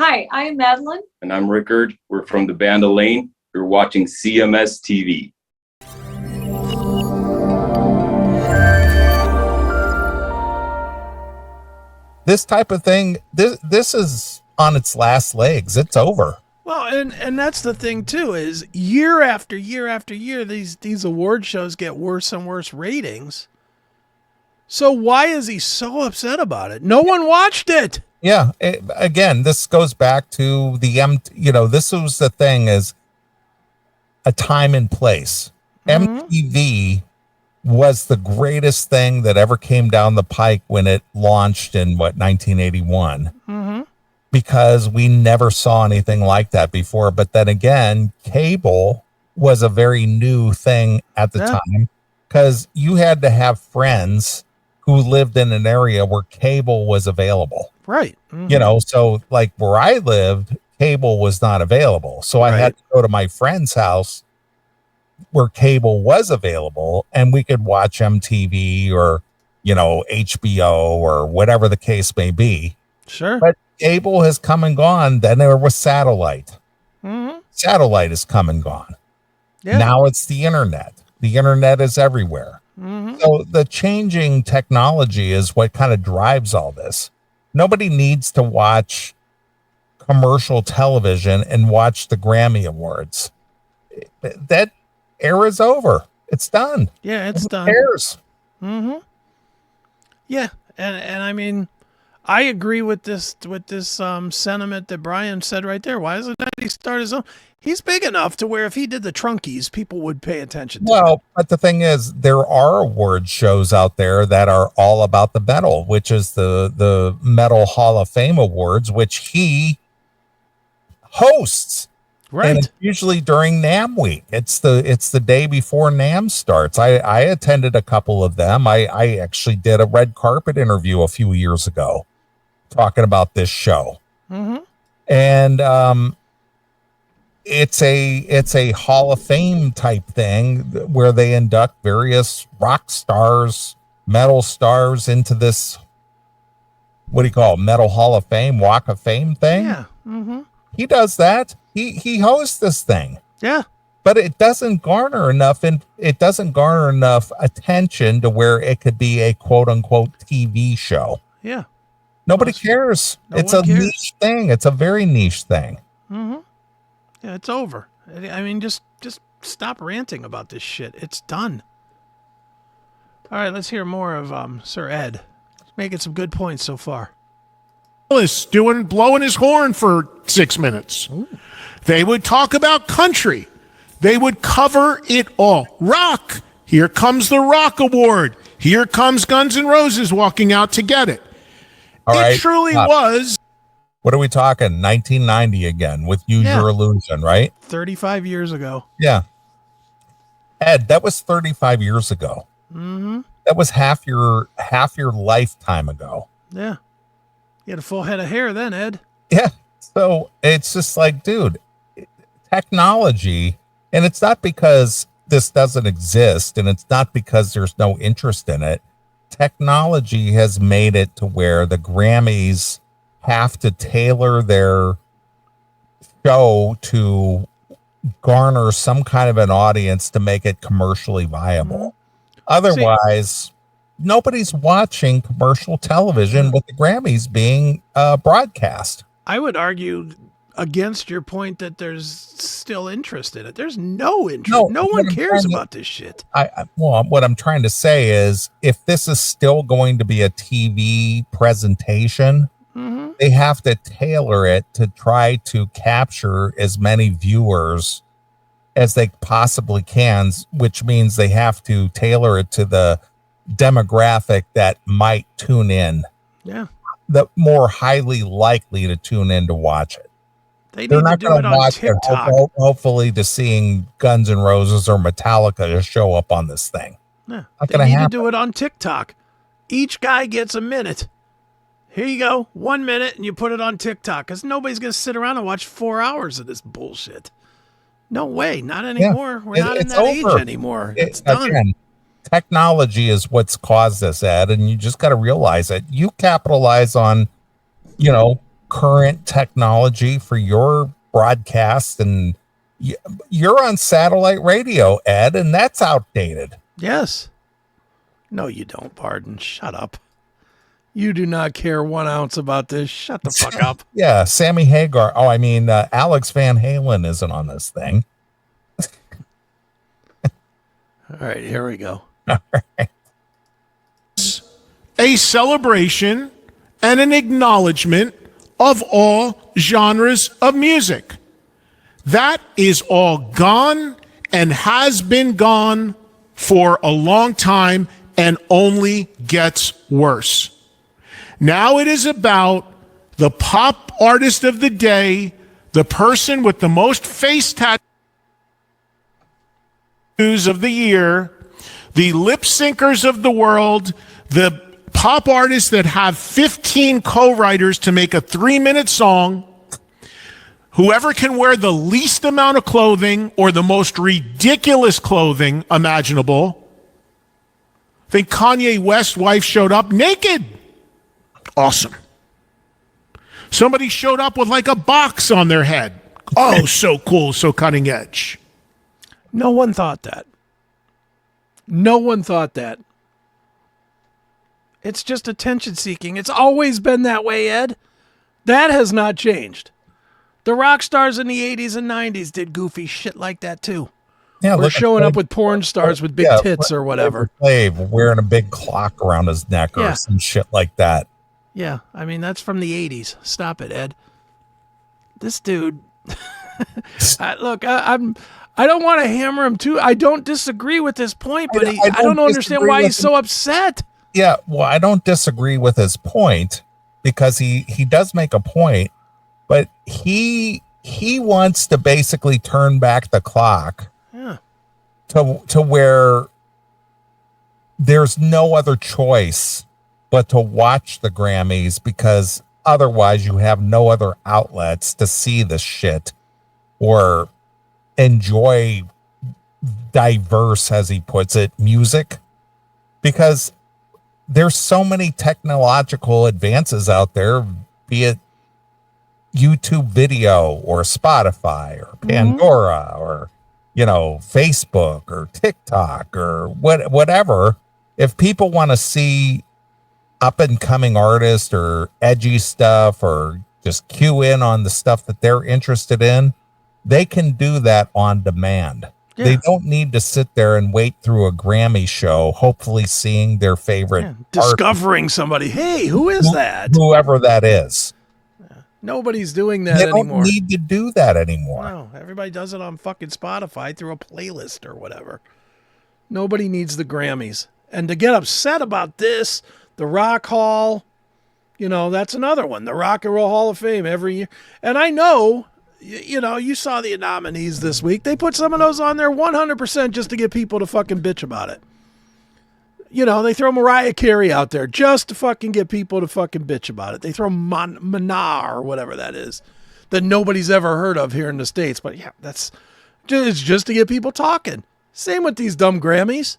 Hi, I am Madeline. And I'm Rickard. We're from the band Elaine. You're watching CMS TV. This type of thing, this is on its last legs. It's over. Well, and that's the thing too, is year after year after year, these award shows get worse and worse ratings. So why is he so upset about it? No one watched it. Yeah. Again, this goes back to this was the thing, is a time and place. MTV was the greatest thing that ever came down the pike when it launched in 1981. Because we never saw anything like that before. But then again, cable was a very new thing at the time, because you had to have friends who lived in an area where cable was available. Right. So like where I lived, cable was not available. So I had to go to my friend's house where cable was available, and we could watch MTV or, HBO or whatever the case may be. Sure. But cable has come and gone. Then there was satellite. Satellite has come and gone. Yeah. Now it's the internet. The internet is everywhere. So the changing technology is what kind of drives all this. Nobody needs to watch commercial television and watch the Grammy Awards. That era's over. It's done. Yeah, it's done. Who cares? Yeah, and I mean, I agree with this sentiment that Brian said right there. Why doesn't he start his own? He's big enough to where if he did the Trunkies, people would pay attention to him. But the thing is, there are award shows out there that are all about the metal, which is the Metal Hall of Fame Awards, which he hosts. Right. And it's usually during NAMM week. It's the day before NAMM starts. I attended a couple of them. I actually did a red carpet interview a few years ago talking about this show. And it's a Hall of Fame type thing where they induct various rock stars, metal stars into this, what do you call it, Metal Hall of Fame, Walk of Fame thing. Yeah. He does that. He hosts this thing. Yeah. But it doesn't garner enough attention to where it could be a quote unquote TV show. Yeah. Nobody cares. It's a niche thing. It's a very niche thing. Yeah, it's over. I mean, just stop ranting about this shit. It's done. All right, let's hear more of Sir Ed. He's making some good points so far. Blowing his horn for 6 minutes. Ooh. They would talk about country. They would cover it all. Rock. Here comes the Rock Award. Here comes Guns N' Roses walking out to get it. It truly was. What are we talking? 1990 again with Use Your Illusion, right? 35 years ago. Yeah. Ed, that was 35 years ago. That was half your lifetime ago. Yeah. You had a full head of hair then, Ed. Yeah. So it's just like, dude, technology, and it's not because this doesn't exist, and it's not because there's no interest in it. Technology has made it to where the Grammys have to tailor their show to garner some kind of an audience to make it commercially viable. Otherwise, nobody's watching commercial television with the Grammys being broadcast. I would argue against your point that there's still interest in it. There's no interest. No one cares about this shit. What I'm trying to say is, if this is still going to be a TV presentation, they have to tailor it to try to capture as many viewers as they possibly can, which means they have to tailor it to the demographic that might tune in. Yeah. The more highly likely to tune in to watch it. They're not going to watch it, hopefully to seeing Guns N' Roses or Metallica to show up on this thing. Yeah. They need to do it on TikTok. Each guy gets a minute. Here you go, 1 minute, and you put it on TikTok, because nobody's going to sit around and watch 4 hours of this bullshit. No way, not anymore. We're not in that age anymore. It's done. Again, technology is what's caused this, Ed, and you just got to realize it. You capitalize on, current technology for your broadcast, and you're on satellite radio, Ed, and that's outdated. Yes. No, you don't, Pardon. Shut up. You do not care 1 ounce about this. Shut the fuck up. Yeah, Sammy Hagar. Oh, I mean, Alex Van Halen isn't on this thing. All right, here we go. All right. A celebration and an acknowledgement of all genres of music. That is all gone and has been gone for a long time and only gets worse. Now it is about the pop artist of the day, the person with the most face tattoos of the year, the lip syncers of the world, the pop artists that have 15 co-writers to make a 3-minute song, whoever can wear the least amount of clothing or the most ridiculous clothing imaginable. I think Kanye West's wife showed up naked. Awesome. Somebody showed up with like a box on their head. Oh, so cool, so cutting edge. No one thought that. No one thought that. It's just attention seeking. It's always been that way, Ed. That has not changed. The rock stars in the 80s and 90s did goofy shit like that too. Yeah, we're showing up with porn stars with big tits or whatever. Slave wearing a big clock around his neck or some shit like that. Yeah, I mean, that's from the 80s. Stop it, Ed. This dude... Look, I don't want to hammer him too. I don't disagree with his point, but I don't understand why he's so upset. Yeah, well, I don't disagree with his point because he does make a point, but he wants to basically turn back the clock to where there's no other choice but to watch the Grammys because otherwise you have no other outlets to see this shit or enjoy diverse, as he puts it, music, because there's so many technological advances out there, be it YouTube video or Spotify or Pandora or, Facebook or TikTok or whatever. If people want to see up and coming artists or edgy stuff or just cue in on the stuff that they're interested in, they can do that on demand. Yeah. They don't need to sit there and wait through a Grammy show, hopefully seeing their favorite discovering somebody. Hey, who is that? Whoever that is. Nobody's doing that anymore. They don't need to do that anymore. No, everybody does it on fucking Spotify through a playlist or whatever. Nobody needs the Grammys. And to get upset about this, the Rock Hall, that's another one. The Rock and Roll Hall of Fame every year. And I know, you saw the nominees this week. They put some of those on there 100% just to get people to fucking bitch about it. They throw Mariah Carey out there just to fucking get people to fucking bitch about it. They throw Manar or whatever that is that nobody's ever heard of here in the States. But yeah, it's just to get people talking. Same with these dumb Grammys.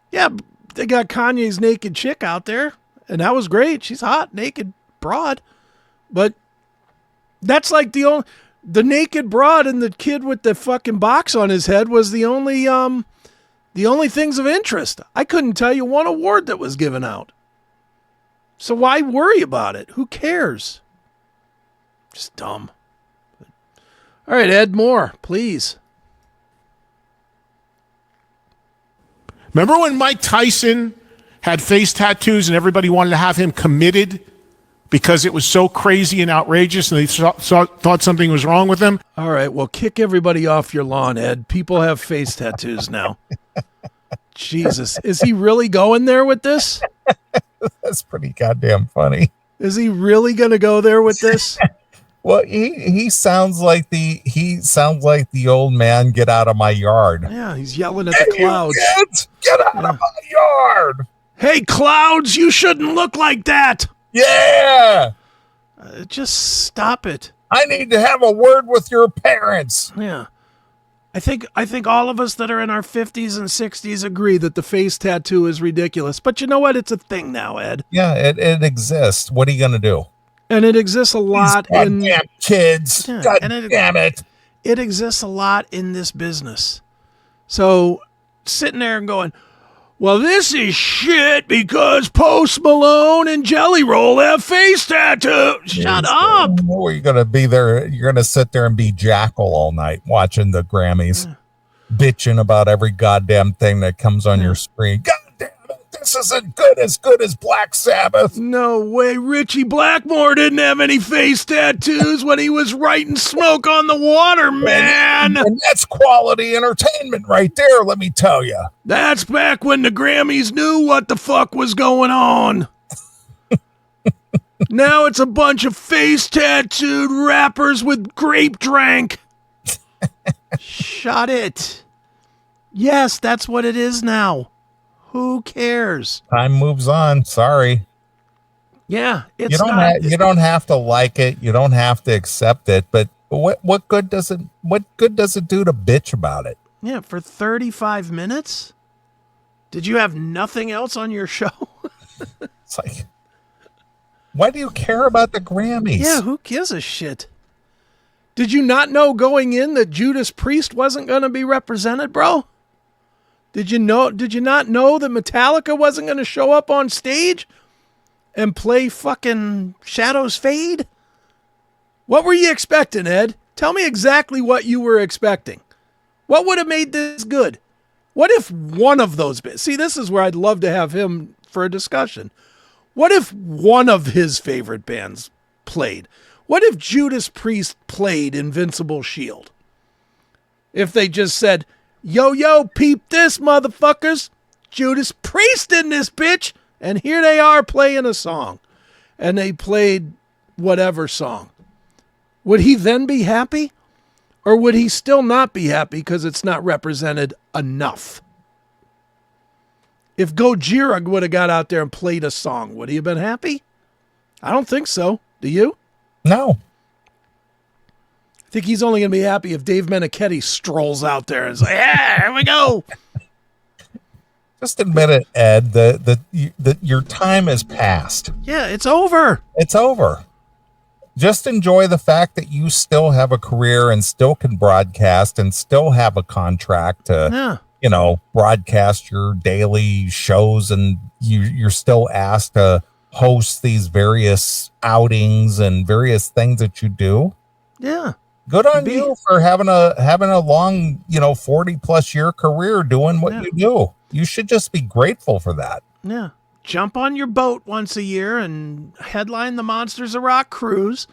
Yeah, they got Kanye's naked chick out there, and that was great. She's hot, naked, broad. But that's like the naked broad and the kid with the fucking box on his head was the only things of interest. I couldn't tell you one award that was given out. So why worry about it? Who cares? Just dumb. All right, Ed, more, please. Remember when Mike Tyson had face tattoos and everybody wanted to have him committed because it was so crazy and outrageous and they thought something was wrong with him? All right, well, kick everybody off your lawn, Ed. People have face tattoos now. Jesus. Is he really going there with this? That's pretty goddamn funny. Is he really going to go there with this? Well, he sounds like the old man, get out of my yard. Yeah, he's yelling at the clouds. Get out of my yard. Hey, clouds, you shouldn't look like that. Yeah. Just stop it. I need to have a word with your parents. Yeah. I think all of us that are in our 50s and 60s agree that the face tattoo is ridiculous. But you know what? It's a thing now, Ed. Yeah, it exists. What are you going to do? And it exists a lot in Goddamn kids. Yeah, God and damn it. it exists a lot in this business. So sitting there and going, well, this is shit because Post Malone and Jelly Roll have face tattoos. Shut up. Or you're going to be there. You're going to sit there and be Jackal all night watching the Grammys, bitching about every goddamn thing that comes on your screen. God damn it. This isn't good as Black Sabbath. No way. Richie Blackmore didn't have any face tattoos when he was writing Smoke on the Water, man. And that's quality entertainment right there, let me tell you. That's back when the Grammys knew what the fuck was going on. Now it's a bunch of face tattooed rappers with grape drank. Shut it. Yes, that's what it is now. Who cares? Time moves on. Sorry. Yeah, it's You don't have to like it. You don't have to accept it. But what good does it do to bitch about it? Yeah, for 35 minutes? Did you have nothing else on your show? It's like, why do you care about the Grammys? Yeah, who gives a shit? Did you not know going in that Judas Priest wasn't going to be represented, bro? Did you not know that Metallica wasn't going to show up on stage and play fucking Shadows Fade? What were you expecting, Ed? Tell me exactly what you were expecting. What would have made this good? What if one of those see, this is where I'd love to have him for a discussion. What if one of his favorite bands played? What if Judas Priest played Invincible Shield? If they just said, yo, peep this, motherfuckers. Judas Priest in this bitch. And here they are playing a song. And they played whatever song. Would he then be happy? Or would he still not be happy because it's not represented enough? If Gojira would have got out there and played a song, would he have been happy? I don't think so. Do you? No. I think he's only going to be happy if Dave Meniketti strolls out there and is like, yeah, here we go. Just admit it, Ed, that your time has passed. Yeah, it's over. It's over. Just enjoy the fact that you still have a career and still can broadcast and still have a contract to, broadcast your daily shows, and you're still asked to host these various outings and various things that you do. Yeah. Good on you for having a long, 40 plus year career doing what you do. You should just be grateful for that. Yeah. Jump on your boat once a year and headline the Monsters of Rock cruise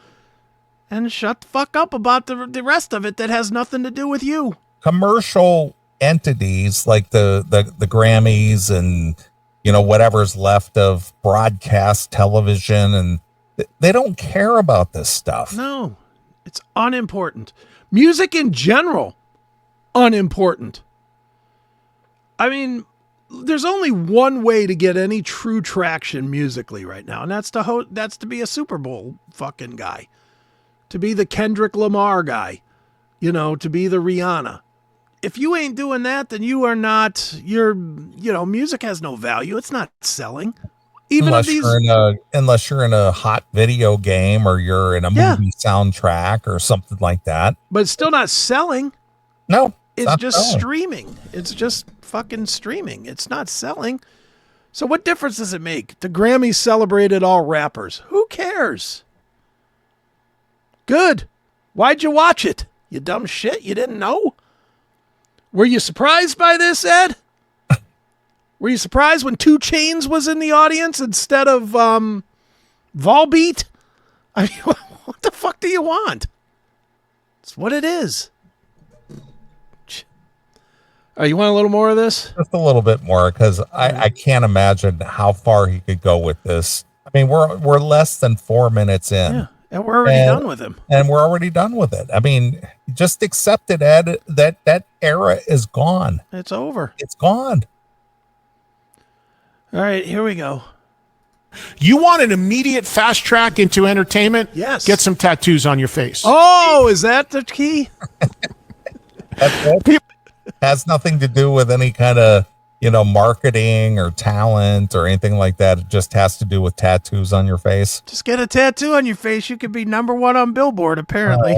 and shut the fuck up about the rest of it that has nothing to do with you. Commercial entities like the Grammys and, whatever's left of broadcast television, and they don't care about this stuff. No, it's unimportant. Music in general, unimportant. I mean, there's only one way to get any true traction musically right now, and that's to be a Super Bowl fucking guy, to be the Kendrick Lamar guy, to be the Rihanna. If you ain't doing that, then you are not. Music has no value. It's not selling. Unless you're in a hot video game or you're in a movie soundtrack or something like that. But it's still not selling. No. It's just streaming. It's just fucking streaming. It's not selling. So what difference does it make? The Grammys celebrated all rappers. Who cares? Good. Why'd you watch it? You dumb shit. You didn't know? Were you surprised by this, Ed? Were you surprised when 2 Chainz was in the audience instead of Volbeat? I mean, what the fuck do you want? It's what it is. You want a little more of this? Just a little bit more, because I can't imagine how far he could go with this. I mean, we're less than 4 minutes in. Yeah, and we're already done with him. And we're already done with it. I mean, just accept it, Ed, that era is gone. It's over. It's gone. All right, here we go. You want an immediate fast track into entertainment? Yes. Get some tattoos on your face. Oh, is that the key? Has nothing to do with any kind of marketing or talent or anything like that. It just has to do with tattoos on your face. Just get a tattoo on your face. You could be #1 on Billboard, apparently.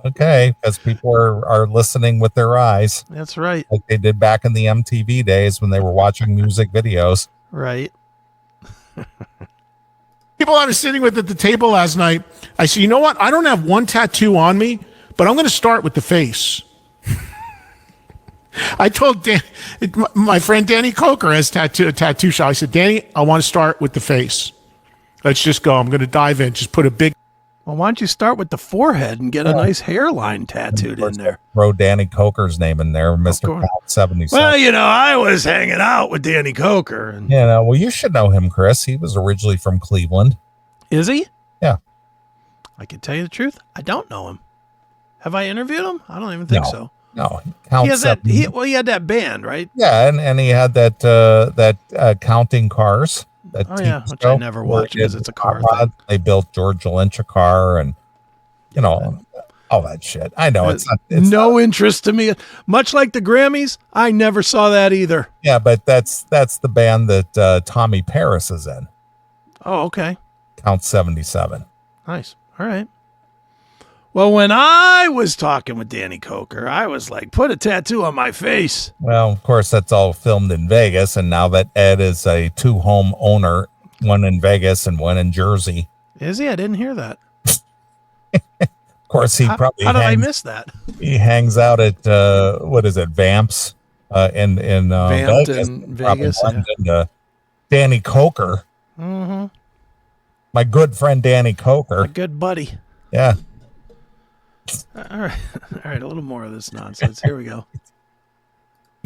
Okay, because people are listening with their eyes. That's right. Like they did back in the MTV days when they were watching music videos. Right. People I was sitting with at the table last night, I said, you know what? I don't have one tattoo on me, but I'm going to start with the face. I told my friend Danny Coker has a tattoo shop. I said, Danny, I want to start with the face. Let's just go. I'm going to dive in. Just put a big... Well, why don't you start with the forehead and get a nice hairline tattooed in there? Throw Danny Coker's name in there, Mr. Count 77. Well, I was hanging out with Danny Coker. And... well, you should know him, Chris. He was originally from Cleveland. Is he? Yeah. I can tell you the truth. I don't know him. Have I interviewed him? I don't even think so. No. He had that band, right? Yeah, and he had that counting cars. Which I never watched because it's a car thing. They built George Lynch a car and, all that shit. I know it's no interest to me. Much like the Grammys, I never saw that either. Yeah, but that's the band that Tommy Paris is in. Oh, okay. Count 77. Nice. All right. Well, when I was talking with Danny Coker, I was like, put a tattoo on my face. Well, of course, that's all filmed in Vegas. And now that Ed is a 2-home owner, one in Vegas and one in Jersey. Is he? I didn't hear that. Of course, he probably... How did I miss that? He hangs out at, Vamps in Vegas. In Vegas, Danny Coker. Mm-hmm. My good friend Danny Coker. My good buddy. Yeah. All right. A little more of this nonsense. Here we go.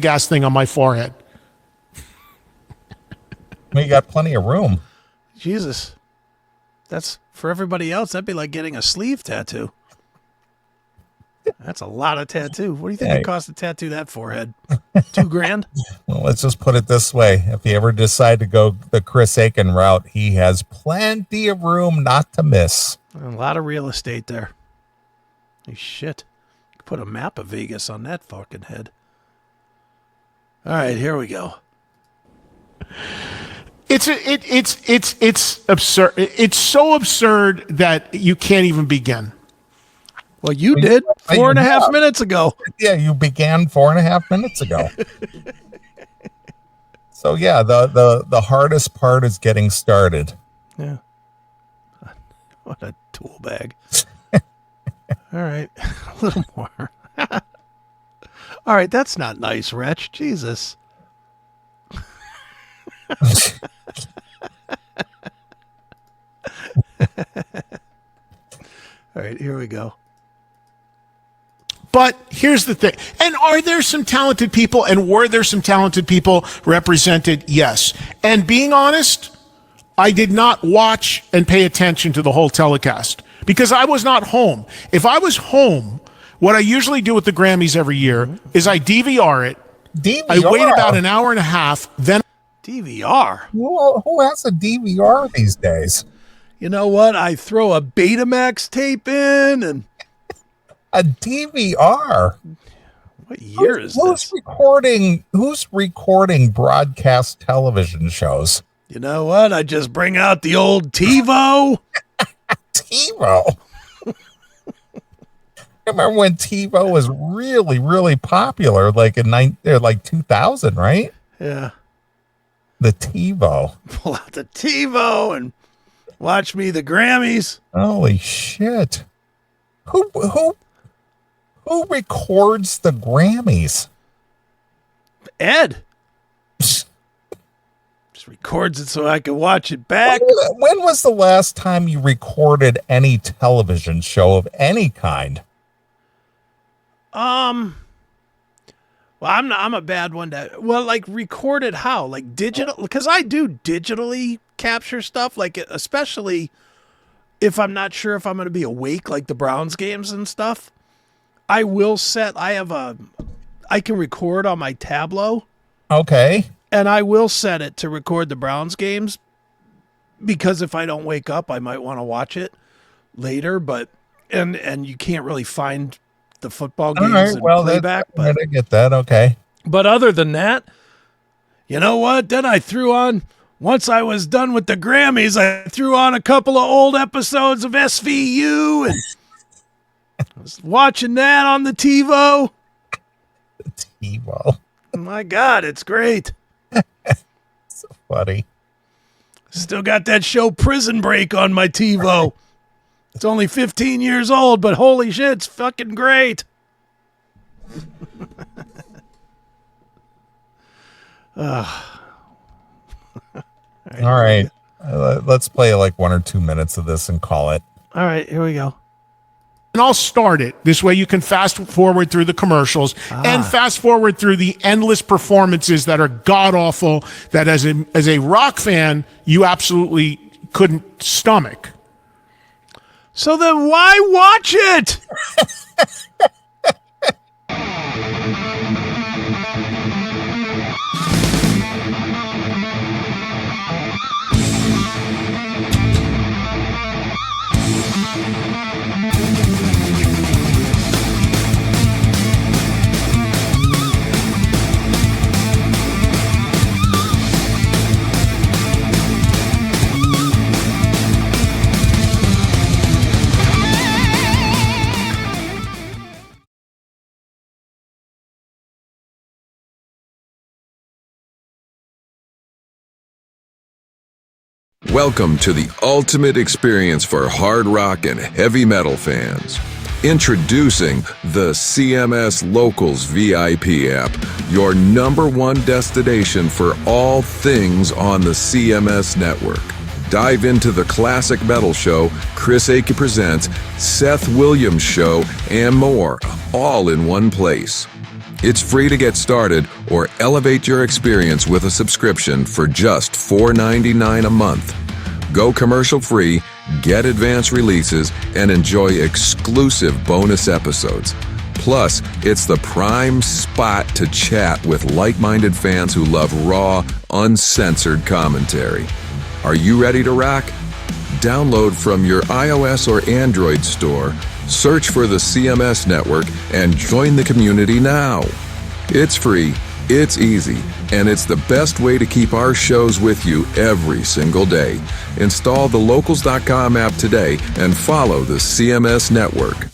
Gas thing on my forehead. You got plenty of room. Jesus. That's for everybody else. That'd be like getting a sleeve tattoo. That's a lot of tattoo. What do you think it costs to tattoo that forehead? $2,000? Well, let's just put it this way. If you ever decide to go the Chris Akin route, he has plenty of room not to miss. A lot of real estate there. Holy shit. Put a map of Vegas on that fucking head. All right, here we go. It's absurd. It's so absurd that you can't even begin. Well, you did 4.5 minutes ago. Yeah, you began 4.5 minutes ago. So yeah, the hardest part is getting started. Yeah. What a tool bag. All right, a little more. All right, that's not nice, Wretch. Jesus. All right, here we go. But here's the thing. And are there some talented people, and were there some talented people represented? Yes. And being honest, I did not watch and pay attention to the whole telecast because I was not home. If I was home, what I usually do with the Grammys every year is I DVR it. DVR? I wait about an hour and a half, then... DVR? Who has a DVR these days? You know what? I throw a Betamax tape in and... A DVR? What year is this? Who's recording broadcast television shows? You know what? I just bring out the old TiVo. TiVo? I remember when TiVo was really, really popular, like in 2000, right? Yeah. The TiVo. Pull out the TiVo and watch me the Grammys. Holy shit! Who records the Grammys? Ed. Just records it so I can watch it back. When was the last time you recorded any television show of any kind? Well, I'm a bad one like recorded how? Like digital? Because I do digitally capture stuff, like especially if I'm not sure if I'm going to be awake, like the Browns games and stuff. I can record on my Tableau. Okay. And I will set it to record the Browns games because if I don't wake up, I might want to watch it later, but and you can't really find the football games and playback. I get that. Okay. But other than that, You know what? Then I threw on, once I was done with the Grammys, I threw on a couple of old episodes of SVU and I was watching that on the TiVo. TiVo. My God, it's great. So funny. Still got that show Prison Break on my TiVo. It's only 15 years old, but holy shit, it's fucking great. All right. Let's play like 1 or 2 minutes of this and call it. All right, here we go. And I'll start it. This way you can fast forward through the commercials and fast forward through the endless performances that are god-awful that as a rock fan, you absolutely couldn't stomach. So then why watch it? Welcome to the ultimate experience for hard rock and heavy metal fans. Introducing the CMS Locals VIP app, your #1 destination for all things on the CMS network. Dive into the classic metal show, Chris Akin Presents, Seth Williams Show, and more, all in one place. It's free to get started or elevate your experience with a subscription for just $4.99 a month. Go commercial-free, get advanced releases, and enjoy exclusive bonus episodes. Plus, it's the prime spot to chat with like-minded fans who love raw, uncensored commentary. Are you ready to rock? Download from your iOS or Android store, search for the CMS network, and join the community now. It's free, it's easy, and it's the best way to keep our shows with you every single day. Install the Locals.com app today and follow the CMS network.